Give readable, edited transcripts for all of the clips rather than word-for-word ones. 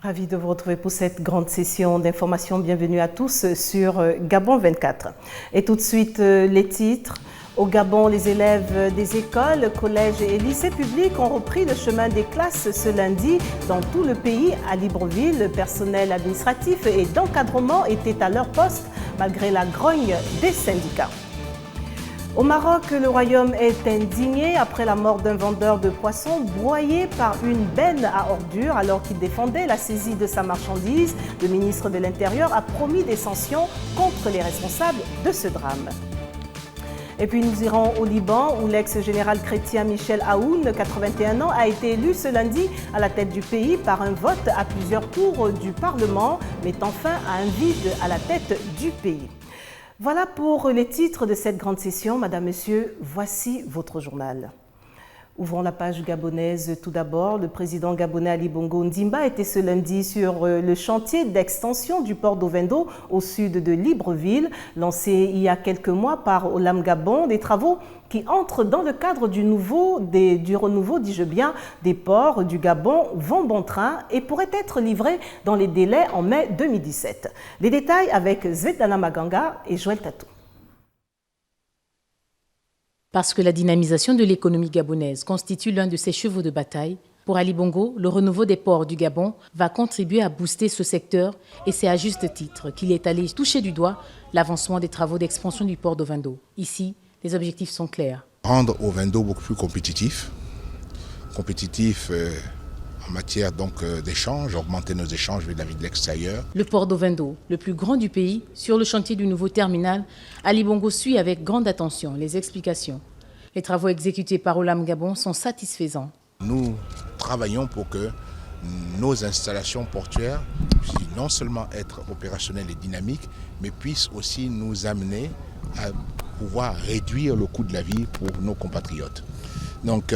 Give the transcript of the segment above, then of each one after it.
Ravi de vous retrouver pour cette grande session d'information. Bienvenue à tous sur Gabon 24. Et tout de suite, les titres. Au Gabon, les élèves des écoles, collèges et lycées publics ont repris le chemin des classes ce lundi dans tout le pays. À Libreville, le personnel administratif et d'encadrement était à leur poste malgré la grogne des syndicats. Au Maroc, le royaume est indigné après la mort d'un vendeur de poissons broyé par une benne à ordures alors qu'il défendait la saisie de sa marchandise. Le ministre de l'Intérieur a promis des sanctions contre les responsables de ce drame. Et puis nous irons au Liban où l'ex-général chrétien Michel Aoun, 81 ans, a été élu ce lundi à la tête du pays par un vote à plusieurs tours du Parlement, mettant fin à un vide à la tête du pays. Voilà pour les titres de cette grande session. Madame, Monsieur, voici votre journal. Ouvrons la page gabonaise tout d'abord. Le président gabonais Ali Bongo Ondimba était ce lundi sur le chantier d'extension du port d'Ovendo au sud de Libreville, lancé il y a quelques mois par Olam Gabon, des travaux qui entrent dans le cadre du renouveau, dis-je bien, des ports du Gabon vont bon train et pourraient être livrés dans les délais en mai 2017. Les détails avec Svetlana Maganga et Joël Tatou. Parce que la dynamisation de l'économie gabonaise constitue l'un de ses chevaux de bataille, pour Ali Bongo, le renouveau des ports du Gabon va contribuer à booster ce secteur et c'est à juste titre qu'il est allé toucher du doigt l'avancement des travaux d'expansion du port d'Ovendo. Ici, les objectifs sont clairs. Rendre Ovendo beaucoup plus compétitif en matière d'échanges, augmenter nos échanges vis-à-vis de l'extérieur. Le port d'Ovendo, le plus grand du pays, sur le chantier du nouveau terminal, Ali Bongo suit avec grande attention les explications. Les travaux exécutés par Olam Gabon sont satisfaisants. Nous travaillons pour que nos installations portuaires puissent non seulement être opérationnelles et dynamiques, mais puissent aussi nous amener à pouvoir réduire le coût de la vie pour nos compatriotes. Donc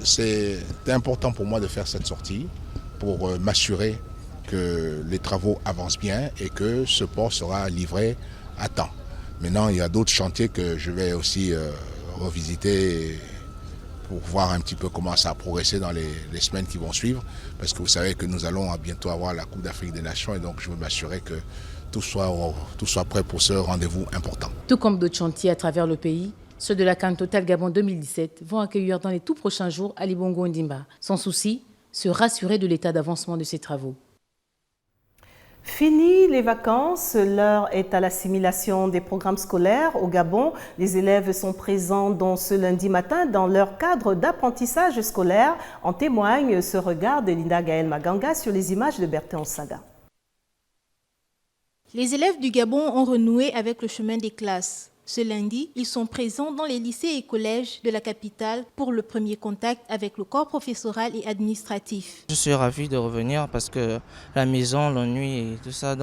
c'est important pour moi de faire cette sortie pour m'assurer que les travaux avancent bien et que ce port sera livré à temps. Maintenant, il y a d'autres chantiers que je vais aussi revisiter pour voir un petit peu comment ça a progressé dans les semaines qui vont suivre, parce que vous savez que nous allons bientôt avoir la Coupe d'Afrique des Nations et donc je veux m'assurer que tout soit prêt pour ce rendez-vous important. Tout comme d'autres chantiers à travers le pays, ceux de la CAN Total Gabon 2017 vont accueillir dans les tout prochains jours Ali Bongo Ondimba. Son souci, se rassurer de l'état d'avancement de ces travaux. Fini les vacances, l'heure est à l'assimilation des programmes scolaires au Gabon. Les élèves sont présents ce lundi matin dans leur cadre d'apprentissage scolaire. En témoigne ce regard de Linda Gaël Maganga sur les images de Bertin Onsaga. Les élèves du Gabon ont renoué avec le chemin des classes. Ce lundi, ils sont présents dans les lycées et collèges de la capitale pour le premier contact avec le corps professoral et administratif. Je suis ravi de revenir parce que la maison, l'ennui et tout ça.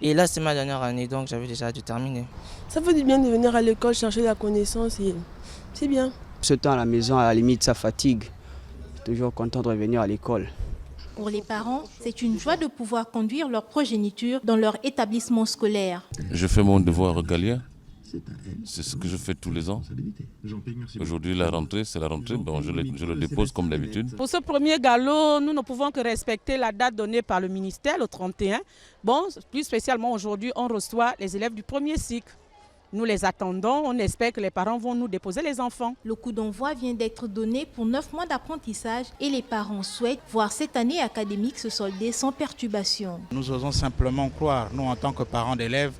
Et là, c'est ma dernière année, donc j'avais déjà dû terminer. Ça fait du bien de venir à l'école chercher la connaissance et c'est bien. Ce temps à la maison, à la limite, ça fatigue. Je suis toujours content de revenir à l'école. Pour les parents, c'est une joie de pouvoir conduire leur progéniture dans leur établissement scolaire. Je fais mon devoir régalien. C'est ce que je fais tous les ans. Aujourd'hui, la rentrée, c'est la rentrée. Bon, je le dépose comme d'habitude. Pour ce premier galop, nous ne pouvons que respecter la date donnée par le ministère, le 31. Bon, plus spécialement aujourd'hui, on reçoit les élèves du premier cycle. Nous les attendons, on espère que les parents vont nous déposer les enfants. Le coup d'envoi vient d'être donné pour 9 mois d'apprentissage et les parents souhaitent voir cette année académique se solder sans perturbation. Nous osons simplement croire, nous en tant que parents d'élèves,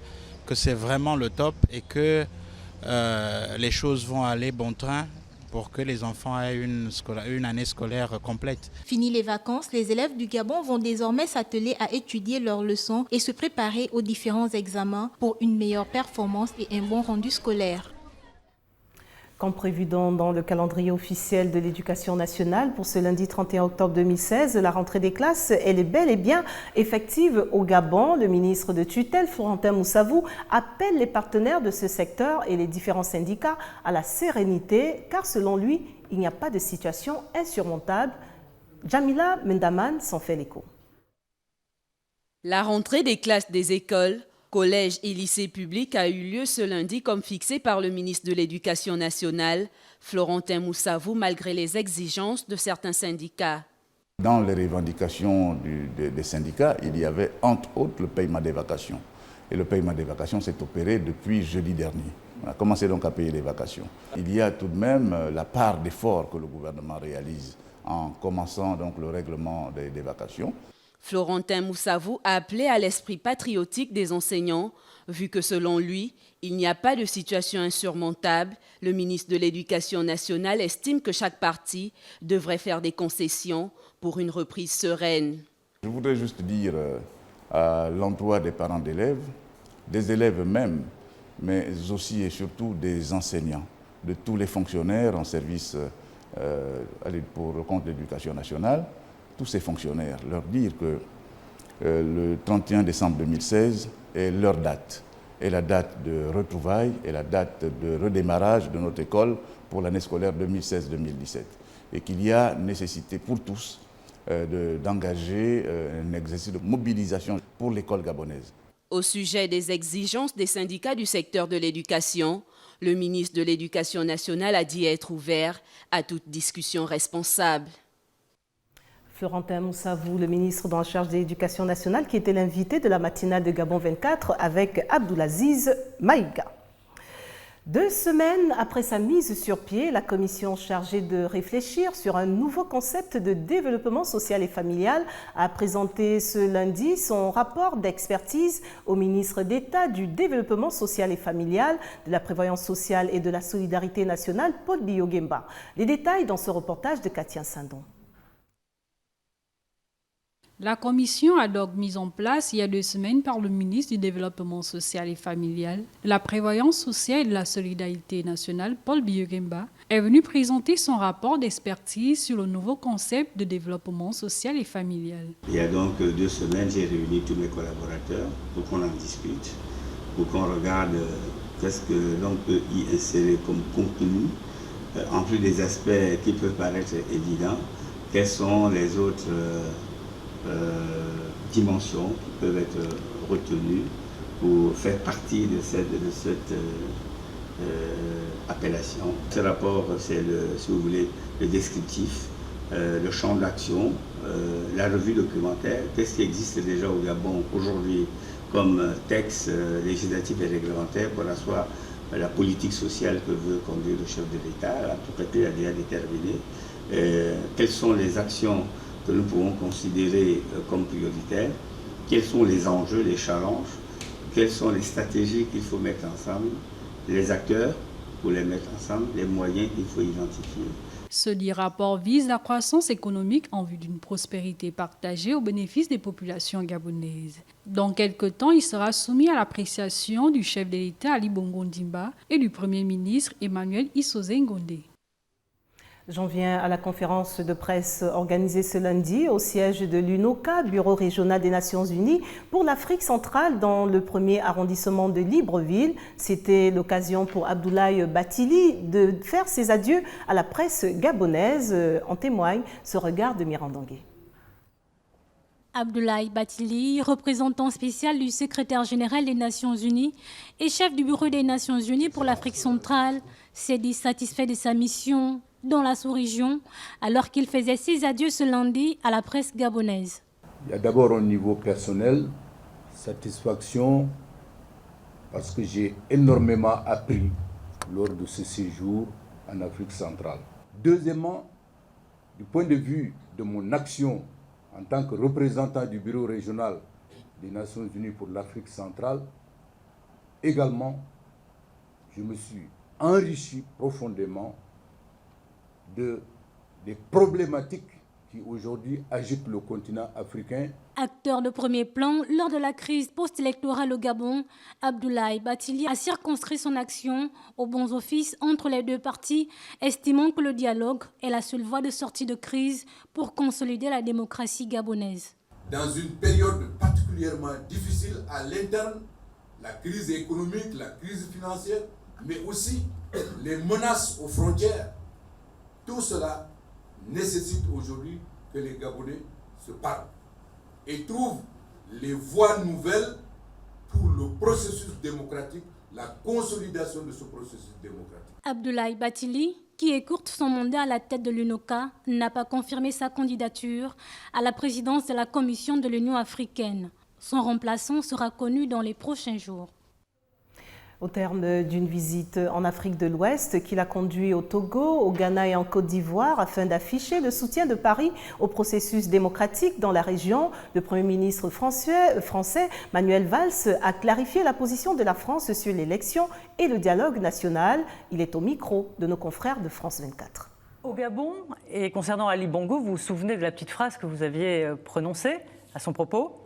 que c'est vraiment le top et que les choses vont aller bon train pour que les enfants aient une année scolaire complète. Fini les vacances, les élèves du Gabon vont désormais s'atteler à étudier leurs leçons et se préparer aux différents examens pour une meilleure performance et un bon rendu scolaire. Comme prévu dans le calendrier officiel de l'éducation nationale pour ce lundi 31 octobre 2016, la rentrée des classes elle est bel et bien effective au Gabon. Le ministre de tutelle, Florentin Moussavou, appelle les partenaires de ce secteur et les différents syndicats à la sérénité, car selon lui, il n'y a pas de situation insurmontable. Jamila Mendaman s'en fait l'écho. La rentrée des classes des écoles, collèges et lycées publics a eu lieu ce lundi comme fixé par le ministre de l'Éducation nationale, Florentin Moussavou, malgré les exigences de certains syndicats. Dans les revendications des syndicats, il y avait entre autres le paiement des vacations. Et le paiement des vacations s'est opéré depuis jeudi dernier. On a commencé donc à payer les vacations. Il y a tout de même la part d'effort que le gouvernement réalise en commençant donc le règlement des vacations. Florentin Moussavou a appelé à l'esprit patriotique des enseignants, vu que selon lui, il n'y a pas de situation insurmontable. Le ministre de l'Éducation nationale estime que chaque parti devrait faire des concessions pour une reprise sereine. Je voudrais juste dire à l'endroit des parents d'élèves, des élèves eux-mêmes, mais aussi et surtout des enseignants, de tous les fonctionnaires en service pour le compte de l'Éducation nationale, tous ces fonctionnaires, leur dire que le 31 décembre 2016 est leur date, est la date de retrouvailles, est la date de redémarrage de notre école pour l'année scolaire 2016-2017. Et qu'il y a nécessité pour tous d'engager un exercice de mobilisation pour l'école gabonaise. Au sujet des exigences des syndicats du secteur de l'éducation, le ministre de l'Éducation nationale a dit être ouvert à toute discussion responsable. Florentin Moussavou, le ministre en charge de l'Éducation nationale, qui était l'invité de la matinale de Gabon 24 avec Abdoulaziz Maïga. 2 semaines après sa mise sur pied, la commission chargée de réfléchir sur un nouveau concept de développement social et familial a présenté ce lundi son rapport d'expertise au ministre d'État du Développement social et familial, de la Prévoyance sociale et de la Solidarité nationale, Paul Biyogemba. Les détails dans ce reportage de Katia Sandon. La commission ad hoc mise en place il y a 2 semaines par le ministre du Développement social et familial, de la Prévoyance sociale et de la Solidarité nationale, Paul Biyogemba, est venu présenter son rapport d'expertise sur le nouveau concept de développement social et familial. Il y a donc 2 semaines, j'ai réuni tous mes collaborateurs pour qu'on en discute, pour qu'on regarde qu'est-ce que l'on peut y insérer comme contenu, en plus des aspects qui peuvent paraître évidents, quels sont les autres dimensions qui peuvent être retenues pour faire partie de cette appellation. Ce rapport, c'est, si vous voulez, le descriptif, le champ d'action, la revue documentaire, qu'est-ce qui existe déjà au Gabon aujourd'hui comme texte législatif et réglementaire pour asseoir la politique sociale que veut conduire le chef de l'État, à tout cas, il a déjà déterminé. Quelles sont les actions que nous pouvons considérer comme prioritaires, quels sont les enjeux, les challenges, quelles sont les stratégies qu'il faut mettre ensemble, les acteurs pour les mettre ensemble, les moyens qu'il faut identifier. Ce dit rapport vise la croissance économique en vue d'une prospérité partagée au bénéfice des populations gabonaises. Dans quelques temps, il sera soumis à l'appréciation du chef de l'État Ali Bongo Ndimba et du Premier ministre Emmanuel Issoze Ngondé. J'en viens à la conférence de presse organisée ce lundi au siège de l'UNOCA, Bureau régional des Nations Unies, pour l'Afrique centrale dans le 1er arrondissement de Libreville. C'était l'occasion pour Abdoulaye Bathily de faire ses adieux à la presse gabonaise. En témoigne ce regard de Mirandangé. Abdoulaye Bathily, représentant spécial du secrétaire général des Nations Unies et chef du Bureau des Nations Unies pour l'Afrique centrale, s'est dit satisfait de sa mission dans la sous-région, alors qu'il faisait ses adieux ce lundi à la presse gabonaise. Il y a d'abord au niveau personnel, satisfaction, parce que j'ai énormément appris lors de ce séjour en Afrique centrale. Deuxièmement, du point de vue de mon action en tant que représentant du Bureau régional des Nations Unies pour l'Afrique centrale, également, je me suis enrichi profondément des problématiques qui aujourd'hui agitent le continent africain. Acteur de premier plan lors de la crise post-électorale au Gabon, Abdoulaye Bathily a circonscrit son action aux bons offices entre les 2 parties, estimant que le dialogue est la seule voie de sortie de crise pour consolider la démocratie gabonaise. Dans une période particulièrement difficile à l'interne, la crise économique, la crise financière, mais aussi les menaces aux frontières, tout cela nécessite aujourd'hui que les Gabonais se parlent et trouvent les voies nouvelles pour le processus démocratique, la consolidation de ce processus démocratique. Abdoulaye Bathily, qui écourte son mandat à la tête de l'UNOCA, n'a pas confirmé sa candidature à la présidence de la Commission de l'Union africaine. Son remplaçant sera connu dans les prochains jours. Au terme d'une visite en Afrique de l'Ouest qu'il a conduit au Togo, au Ghana et en Côte d'Ivoire afin d'afficher le soutien de Paris au processus démocratique dans la région, le Premier ministre français Manuel Valls a clarifié la position de la France sur l'élection et le dialogue national. Il est au micro de nos confrères de France 24. Au Gabon, et concernant Ali Bongo, vous vous souvenez de la petite phrase que vous aviez prononcée à son propos ?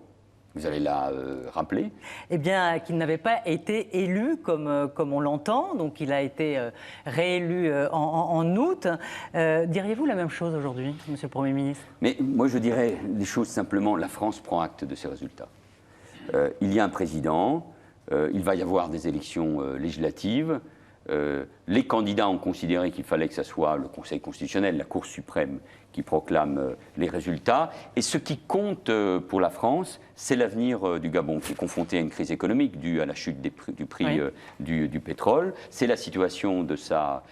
Vous allez la rappeler? Eh bien, qu'il n'avait pas été élu comme on l'entend, donc il a été réélu en août. Diriez-vous la même chose aujourd'hui, Monsieur le Premier ministre? Mais moi, je dirais les choses simplement. La France prend acte de ces résultats. Il y a un président, il va y avoir des élections législatives. Les candidats ont considéré qu'il fallait que ce soit le Conseil constitutionnel, la Cour suprême, qui proclame les résultats. Et ce qui compte pour la France, c'est l'avenir du Gabon, qui est confronté à une crise économique due à la chute du prix du pétrole. C'est la situation de sa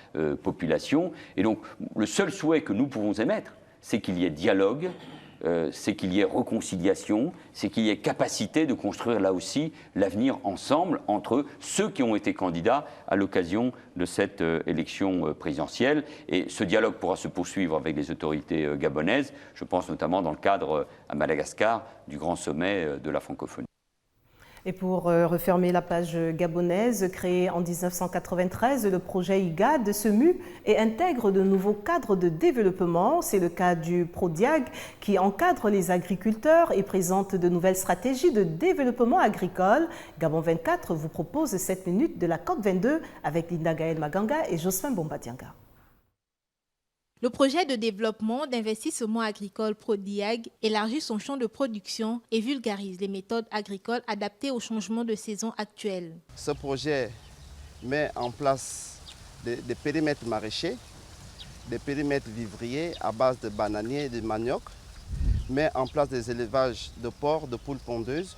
population. Et donc, le seul souhait que nous pouvons émettre, c'est qu'il y ait dialogue, c'est qu'il y ait réconciliation, c'est qu'il y ait capacité de construire là aussi l'avenir ensemble entre ceux qui ont été candidats à l'occasion de cette élection présidentielle. Et ce dialogue pourra se poursuivre avec les autorités gabonaises, je pense notamment dans le cadre à Madagascar du grand sommet de la francophonie. Et pour refermer la page gabonaise, créé en 1993, le projet IGAD se mue et intègre de nouveaux cadres de développement. C'est le cas du PRODIAG qui encadre les agriculteurs et présente de nouvelles stratégies de développement agricole. Gabon 24 vous propose 7 minutes de la COP22 avec Linda Gaël Maganga et Jocelyn Bombadianga. Le projet de développement d'investissement agricole PRODIAG élargit son champ de production et vulgarise les méthodes agricoles adaptées aux changements de saison actuels. Ce projet met en place des périmètres maraîchers, des périmètres vivriers à base de bananiers et de manioc, met en place des élevages de porcs, de poules pondeuses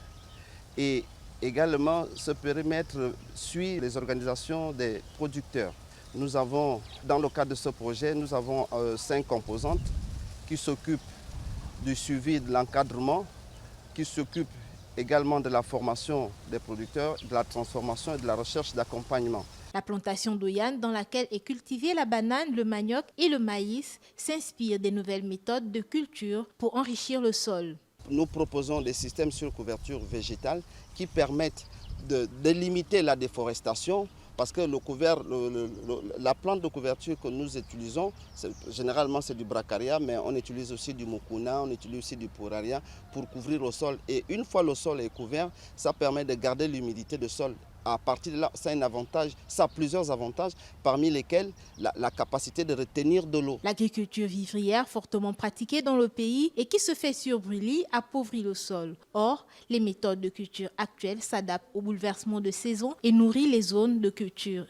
et également ce périmètre suit les organisations des producteurs. Nous avons, dans le cadre de ce projet, nous avons 5 composantes qui s'occupent du suivi de l'encadrement, qui s'occupent également de la formation des producteurs, de la transformation et de la recherche d'accompagnement. La plantation d'Oyane, dans laquelle est cultivée la banane, le manioc et le maïs, s'inspire des nouvelles méthodes de culture pour enrichir le sol. Nous proposons des systèmes sur couverture végétale qui permettent de limiter la déforestation. Parce que la plante de couverture que nous utilisons, généralement c'est du bracaria, mais on utilise aussi du mukuna, on utilise aussi du puraria pour couvrir le sol. Et une fois le sol est couvert, ça permet de garder l'humidité du sol. À partir de là, ça a un avantage, ça a plusieurs avantages, parmi lesquels la capacité de retenir de l'eau. L'agriculture vivrière, fortement pratiquée dans le pays et qui se fait sur brûlis, appauvrit le sol. Or, les méthodes de culture actuelles s'adaptent au bouleversement de saison et nourrissent les zones de culture.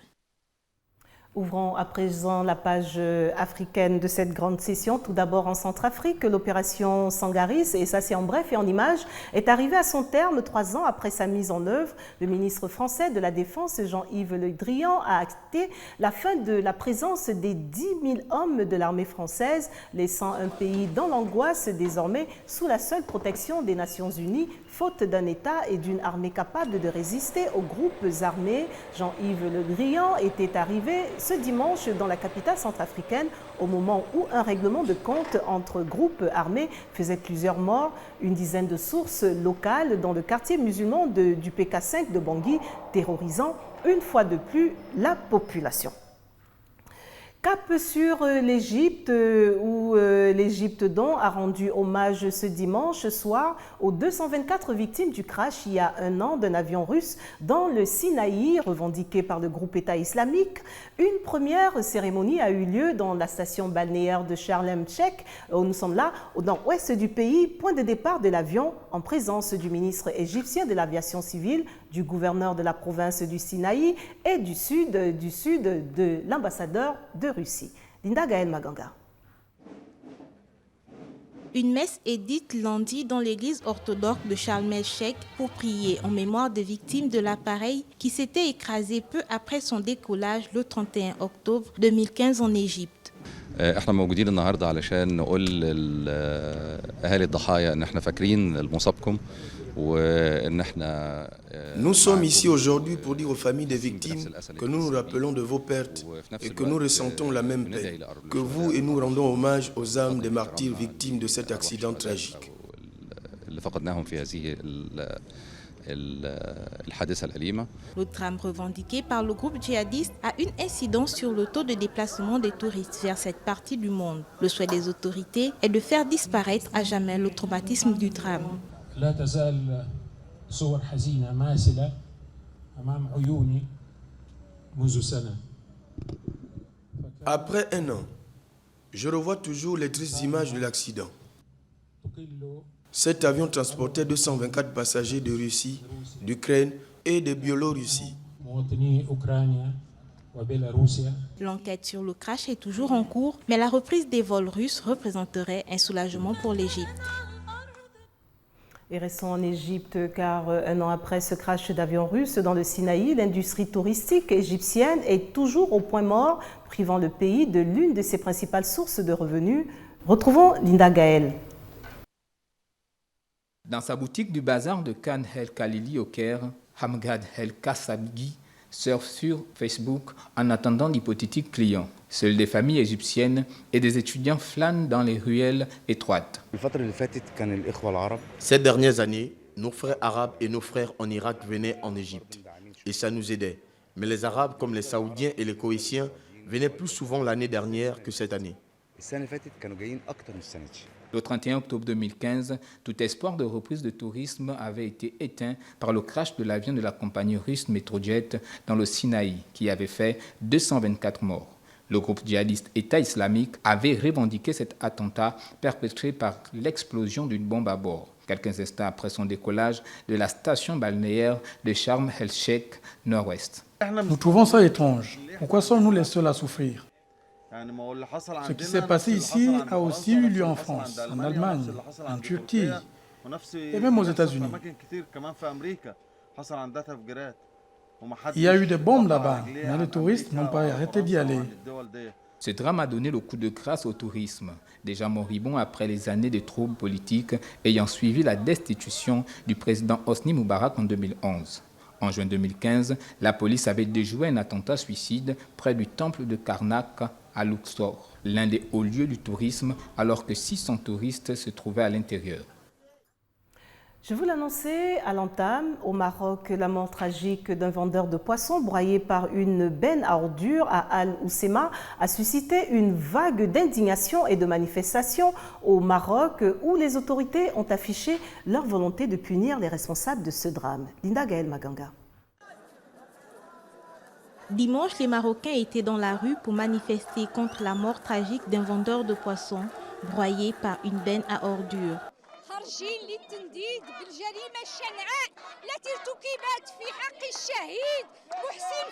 Ouvrons à présent la page africaine de cette grande session. Tout d'abord en Centrafrique, l'opération Sangaris, et ça c'est en bref et en images, est arrivée à son terme 3 ans après sa mise en œuvre. Le ministre français de la Défense, Jean-Yves Le Drian, a acté la fin de la présence des 10 000 hommes de l'armée française, laissant un pays dans l'angoisse désormais sous la seule protection des Nations Unies, faute d'un État et d'une armée capable de résister aux groupes armés. Jean-Yves Le Drian était arrivé ce dimanche dans la capitale centrafricaine au moment où un règlement de compte entre groupes armés faisait plusieurs morts. Une dizaine de sources locales dans le quartier musulman du PK5 de Bangui, terrorisant une fois de plus la population. Cap sur l'Égypte, où l'Égypte donc a rendu hommage ce dimanche soir aux 224 victimes du crash il y a 1 an d'un avion russe dans le Sinaï, revendiqué par le groupe État islamique. Une première cérémonie a eu lieu dans la station balnéaire de Sharm el-Sheikh. Nous sommes là, au nord-ouest du pays, point de départ de l'avion, en présence du ministre égyptien de l'aviation civile, du gouverneur de la province du Sinaï et du sud de l'ambassadeur de Russie. Linda Gaël Maganga. Une messe est dite lundi dans l'église orthodoxe de Sharm el-Sheikh pour prier en mémoire des victimes de l'appareil qui s'était écrasé peu après son décollage le 31 octobre 2015 en Égypte. احنا موجودين النهارده علشان نقول لاهالي الضحايا ان احنا فاكرين المصابكم وان احنا Nous sommes ici aujourd'hui pour dire aux familles des victimes que nous nous rappelons de vos pertes et que nous ressentons la même peine que vous et nous rendons hommage aux âmes des martyrs victimes de cet accident tragique. اللي فقدناهم في هذه الحادثة الأليمة. Le drame revendiqué par le groupe djihadiste a une incidence sur le taux de déplacement des touristes vers cette partie du monde. Le souhait des autorités est de faire disparaître à jamais le traumatisme du drame. لا تزال صور حزينة ماسلة أمام عيوني منذ سنة. Après un an, je revois toujours les tristes images de l'accident. Cet avion transportait 224 passagers de Russie, d'Ukraine et de Biélorussie. L'enquête sur le crash est toujours en cours, mais la reprise des vols russes représenterait un soulagement pour l'Égypte. Et restons en Égypte car un an après ce crash d'avion russe dans le Sinaï, l'industrie touristique égyptienne est toujours au point mort, privant le pays de l'une de ses principales sources de revenus. Retrouvons Linda Gaël. Dans sa boutique du bazar de Khan el-Khalili au Caire, Hamgad el-Kassabgi surfe sur Facebook en attendant d'hypothétiques clients. Seules des familles égyptiennes et des étudiants flânent dans les ruelles étroites. Ces dernières années, nos frères arabes et nos frères en Irak venaient en Égypte et ça nous aidait. Mais les Arabes comme les Saoudiens et les Koweïtiens venaient plus souvent l'année dernière que cette année. Le 31 octobre 2015, tout espoir de reprise de tourisme avait été éteint par le crash de l'avion de la compagnie russe Metrojet dans le Sinaï, qui avait fait 224 morts. Le groupe djihadiste État islamique avait revendiqué cet attentat perpétré par l'explosion d'une bombe à bord, quelques instants après son décollage de la station balnéaire de Sharm el-Sheikh Nord-Ouest. Nous trouvons ça étrange. Pourquoi sommes-nous les seuls à souffrir? Ce qui s'est passé ici a aussi eu lieu en France, en Allemagne, en Turquie et même aux États-Unis. Il y a eu des bombes là-bas, mais les touristes n'ont pas arrêté d'y aller. Ce drame a donné le coup de grâce au tourisme, déjà moribond après les années de troubles politiques ayant suivi la destitution du président Hosni Moubarak en 2011. En juin 2015, la police avait déjoué un attentat suicide près du temple de Karnak à Luxor, l'un des hauts lieux du tourisme, alors que 600 touristes se trouvaient à l'intérieur. Je vous l'annonçais à l'entame, au Maroc, la mort tragique d'un vendeur de poissons broyé par une benne à ordures à Al-Oussema a suscité une vague d'indignation et de manifestations au Maroc où les autorités ont affiché leur volonté de punir les responsables de ce drame. Linda Gaël Maganga. Dimanche, les Marocains étaient dans la rue pour manifester contre la mort tragique d'un vendeur de poissons broyé par une benne à ordures.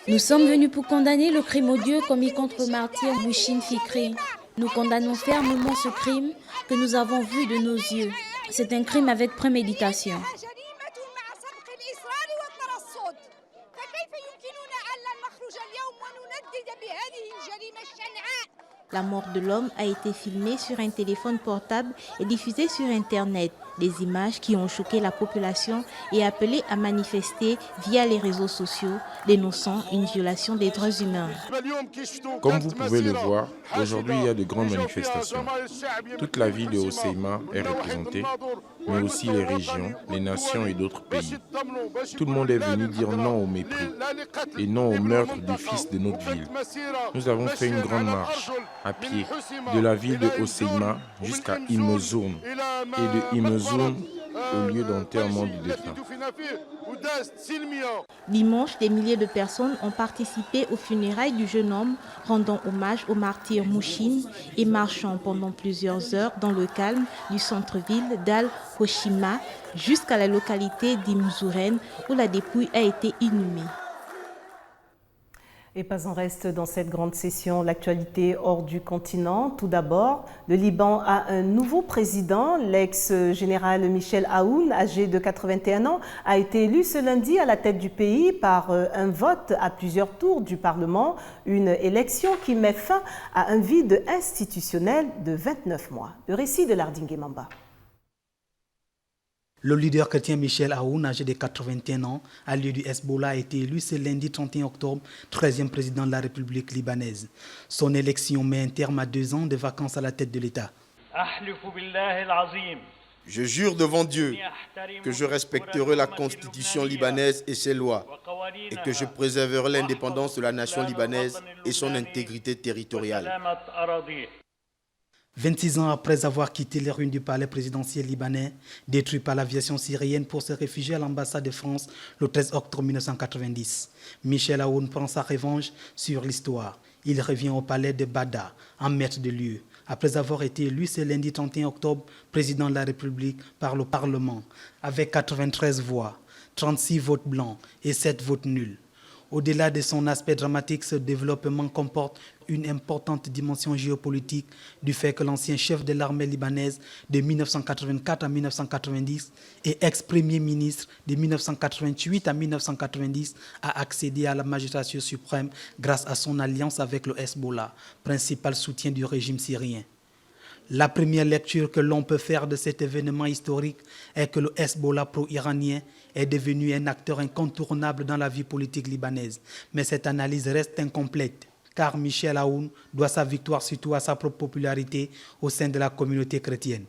Nous sommes venus pour condamner le crime odieux commis contre le martyr Mouchine Fikri. Nous condamnons fermement ce crime que nous avons vu de nos yeux. C'est un crime avec préméditation. La mort de l'homme a été filmée sur un téléphone portable et diffusée sur Internet. Des images qui ont choqué la population et appelé à manifester via les réseaux sociaux, dénonçant une violation des droits humains. Comme vous pouvez le voir, aujourd'hui il y a de grandes manifestations. Toute la ville de Hoceima est représentée, mais aussi les régions, les nations et d'autres pays. Tout le monde est venu dire non au mépris et non au meurtre du fils de notre ville. Nous avons fait une grande marche à pied de la ville de Hoceima jusqu'à Imezoun et de Imezoun au lieu d'enterrement du défunt. Dimanche, des milliers de personnes ont participé aux funérailles du jeune homme, rendant hommage au martyr Mouchine et marchant pendant plusieurs heures dans le calme du centre-ville d'Al-Hoshima jusqu'à la localité d'Imzouren où la dépouille a été inhumée. Et pas en reste dans cette grande session, l'actualité hors du continent. Tout d'abord, le Liban a un nouveau président. L'ex-général Michel Aoun, âgé de 81 ans, a été élu ce lundi à la tête du pays par un vote à plusieurs tours du Parlement. Une élection qui met fin à un vide institutionnel de 29 mois. Le récit de Lardingue Mamba. Le leader chrétien Michel Aoun, âgé de 81 ans, allié du Hezbollah, a été élu ce lundi 31 octobre, 13e président de la République libanaise. Son élection met un terme à 2 ans de vacances à la tête de l'État. Je jure devant Dieu que je respecterai la constitution libanaise et ses lois et que je préserverai l'indépendance de la nation libanaise et son intégrité territoriale. 26 ans après avoir quitté les ruines du palais présidentiel libanais, détruit par l'aviation syrienne pour se réfugier à l'ambassade de France le 13 octobre 1990, Michel Aoun prend sa revanche sur l'histoire. Il revient au palais de Bada, en maître de lieu, après avoir été élu ce lundi 31 octobre président de la République par le Parlement, avec 93 voix, 36 votes blancs et 7 votes nuls. Au-delà de son aspect dramatique, ce développement comporte une importante dimension géopolitique du fait que l'ancien chef de l'armée libanaise de 1984 à 1990 et ex-premier ministre de 1988 à 1990 a accédé à la magistrature suprême grâce à son alliance avec le Hezbollah, principal soutien du régime syrien. La première lecture que l'on peut faire de cet événement historique est que le Hezbollah pro-iranien est devenu un acteur incontournable dans la vie politique libanaise. Mais cette analyse reste incomplète, car Michel Aoun doit sa victoire surtout à sa propre popularité au sein de la communauté chrétienne.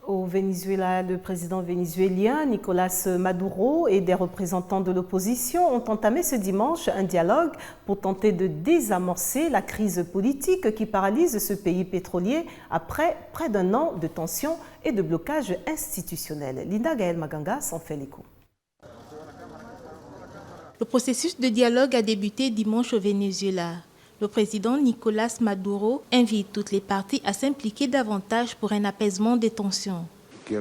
Au Venezuela, le président vénézuélien Nicolas Maduro et des représentants de l'opposition ont entamé ce dimanche un dialogue pour tenter de désamorcer la crise politique qui paralyse ce pays pétrolier après près d'un an de tensions et de blocage institutionnel. Linda Gaël Maganga s'en fait l'écho. Le processus de dialogue a débuté dimanche au Venezuela. Le président Nicolas Maduro invite toutes les parties à s'impliquer davantage pour un apaisement des tensions. Je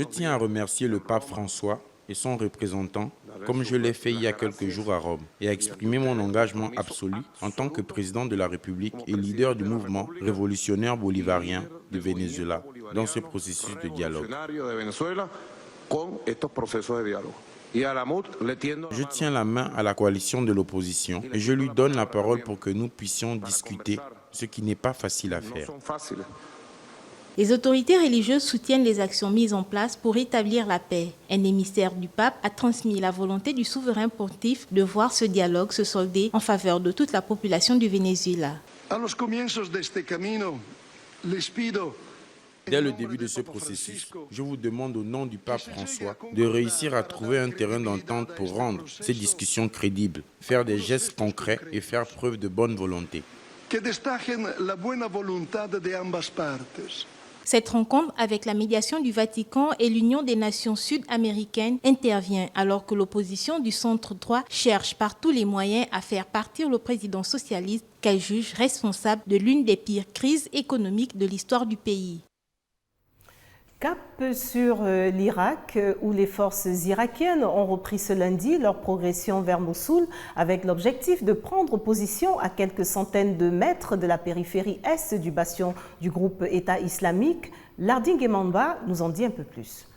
tiens à remercier le pape François et son représentant, comme je l'ai fait il y a quelques jours à Rome, et à exprimer mon engagement absolu en tant que président de la République et leader du mouvement révolutionnaire bolivarien du Venezuela dans ce processus de dialogue. Je tiens la main à la coalition de l'opposition et je lui donne la parole pour que nous puissions discuter, ce qui n'est pas facile à faire. Les autorités religieuses soutiennent les actions mises en place pour rétablir la paix. Un émissaire du pape a transmis la volonté du souverain pontife de voir ce dialogue se solder en faveur de toute la population du Venezuela. Dès le début de ce processus, je vous demande au nom du pape François de réussir à trouver un terrain d'entente pour rendre ces discussions crédibles, faire des gestes concrets et faire preuve de bonne volonté. Cette rencontre avec la médiation du Vatican et l'Union des Nations sud-américaines intervient alors que l'opposition du centre droit cherche par tous les moyens à faire partir le président socialiste qu'elle juge responsable de l'une des pires crises économiques de l'histoire du pays. Cap sur l'Irak, où les forces irakiennes ont repris ce lundi leur progression vers Mossoul avec l'objectif de prendre position à quelques centaines de mètres de la périphérie est du bastion du groupe État islamique. Lardingue Mamba nous en dit un peu plus.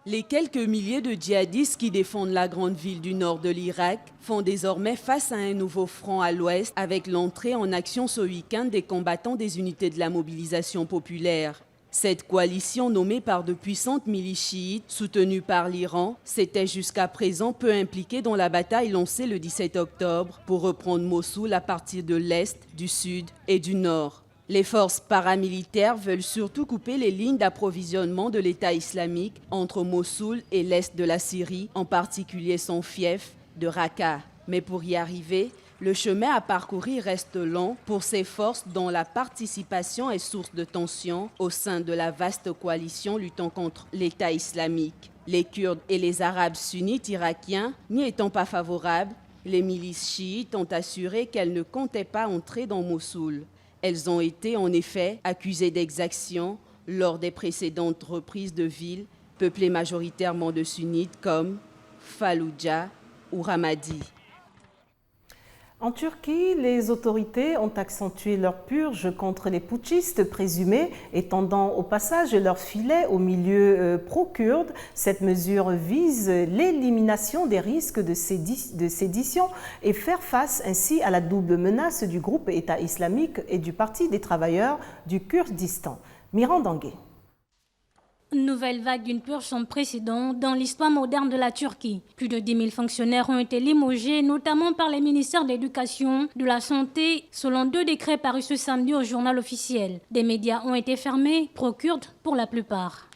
Les quelques milliers de djihadistes qui défendent la grande ville du nord de l'Irak font désormais face à un nouveau front à l'ouest avec l'entrée en action ce week-end des combattants des unités de la mobilisation populaire. Cette coalition nommée par de puissantes milices chiites, soutenues par l'Iran, s'était jusqu'à présent peu impliquée dans la bataille lancée le 17 octobre pour reprendre Mossoul à partir de l'Est, du Sud et du Nord. Les forces paramilitaires veulent surtout couper les lignes d'approvisionnement de l'État islamique entre Mossoul et l'Est de la Syrie, en particulier son fief de Raqqa. Mais pour y arriver, le chemin à parcourir reste long pour ces forces dont la participation est source de tension au sein de la vaste coalition luttant contre l'État islamique. Les Kurdes et les Arabes sunnites irakiens n'y étant pas favorables, les milices chiites ont assuré qu'elles ne comptaient pas entrer dans Mossoul. Elles ont été en effet accusées d'exactions lors des précédentes reprises de villes peuplée majoritairement de sunnites comme Fallujah ou Ramadi. En Turquie, les autorités ont accentué leur purge contre les putschistes présumés, étendant au passage leur filet au milieu pro-kurde. Cette mesure vise l'élimination des risques de sédition et faire face ainsi à la double menace du groupe État islamique et du Parti des travailleurs du Kurdistan. Miran Dangué. Nouvelle vague d'une purge sans précédent dans l'histoire moderne de la Turquie. Plus de 10 000 fonctionnaires ont été limogés, notamment par les ministères de l'Éducation, de la Santé, selon 2 décrets parus ce samedi au journal officiel. Des médias ont été fermés, pro-kurdes pour la plupart.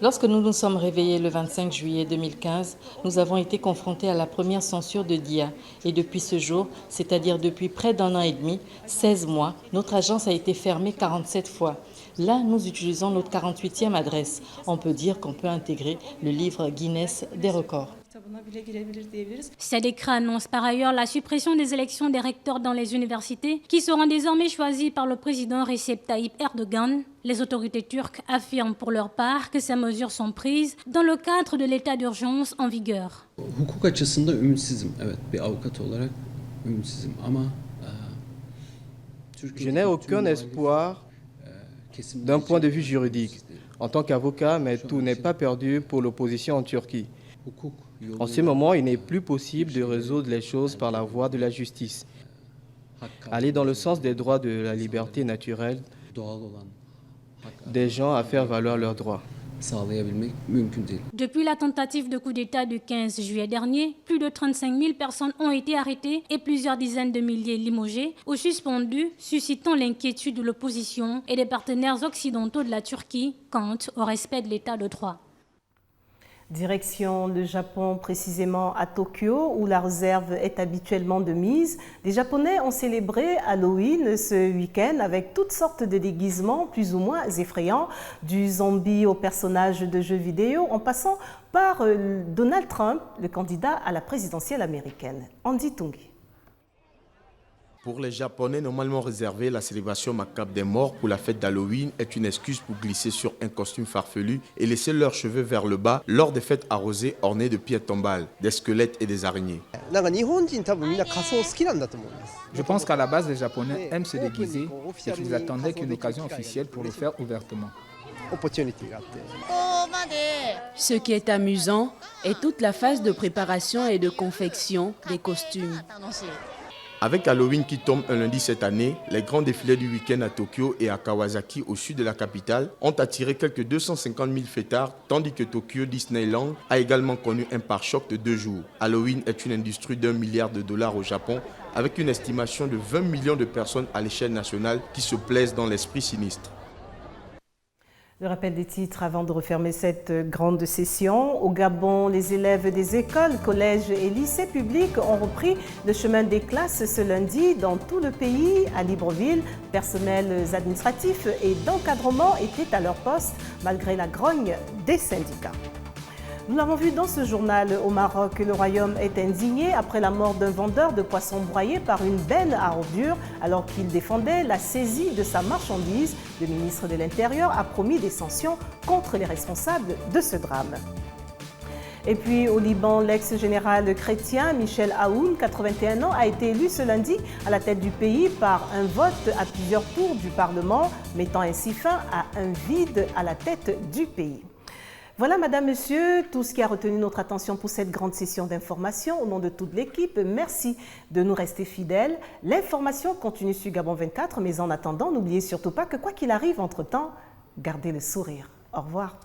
Lorsque nous nous sommes réveillés le 25 juillet 2015, nous avons été confrontés à la première censure de DIA. Et depuis ce jour, c'est-à-dire depuis près d'1 an et demi, 16 mois, notre agence a été fermée 47 fois. Là, nous utilisons notre 48e adresse. On peut dire qu'on peut intégrer le livre Guinness des records. Ces décrets annoncent par ailleurs la suppression des élections des recteurs dans les universités qui seront désormais choisies par le président Recep Tayyip Erdogan. Les autorités turques affirment pour leur part que ces mesures sont prises dans le cadre de l'état d'urgence en vigueur. Je n'ai aucun espoir d'un point de vue juridique, en tant qu'avocat, mais tout n'est pas perdu pour l'opposition en Turquie. En ce moment, il n'est plus possible de résoudre les choses par la voie de la justice. Aller dans le sens des droits de la liberté naturelle des gens à faire valoir leurs droits. Depuis la tentative de coup d'État du 15 juillet dernier, plus de 35 000 personnes ont été arrêtées et plusieurs dizaines de milliers limogés ou suspendus, suscitant l'inquiétude de l'opposition et des partenaires occidentaux de la Turquie quant au respect de l'état de droit. Direction le Japon, précisément à Tokyo, où la réserve est habituellement de mise. Les Japonais ont célébré Halloween ce week-end avec toutes sortes de déguisements plus ou moins effrayants, du zombie au personnage de jeux vidéo, en passant par Donald Trump, le candidat à la présidentielle américaine. Andy Tungi. Pour les Japonais normalement réservés, la célébration macabre des morts pour la fête d'Halloween est une excuse pour glisser sur un costume farfelu et laisser leurs cheveux vers le bas lors des fêtes arrosées ornées de pierres tombales, des squelettes et des araignées. Je pense qu'à la base, les Japonais aiment se déguiser et qu'ils attendaient qu'une occasion officielle pour le faire ouvertement. Ce qui est amusant est toute la phase de préparation et de confection des costumes. Avec Halloween qui tombe un lundi cette année, les grands défilés du week-end à Tokyo et à Kawasaki au sud de la capitale ont attiré quelques 250 000 fêtards, tandis que Tokyo Disneyland a également connu un pare-choc de 2 jours. Halloween est une industrie d'$1 milliard au Japon, avec une estimation de 20 millions de personnes à l'échelle nationale qui se plaisent dans l'esprit sinistre. Le rappel des titres avant de refermer cette grande session. Au Gabon, les élèves des écoles, collèges et lycées publics ont repris le chemin des classes ce lundi dans tout le pays. À Libreville, personnels administratifs et d'encadrement étaient à leur poste malgré la grogne des syndicats. Nous l'avons vu dans ce journal au Maroc, le royaume est indigné après la mort d'un vendeur de poissons broyés par une benne à ordures alors qu'il défendait la saisie de sa marchandise. Le ministre de l'Intérieur a promis des sanctions contre les responsables de ce drame. Et puis au Liban, l'ex-général chrétien Michel Aoun, 81 ans, a été élu ce lundi à la tête du pays par un vote à plusieurs tours du Parlement, mettant ainsi fin à un vide à la tête du pays. Voilà, Madame, Monsieur, tout ce qui a retenu notre attention pour cette grande session d'information. Au nom de toute l'équipe, merci de nous rester fidèles. L'information continue sur Gabon 24, mais en attendant, n'oubliez surtout pas que quoi qu'il arrive entre-temps, gardez le sourire. Au revoir.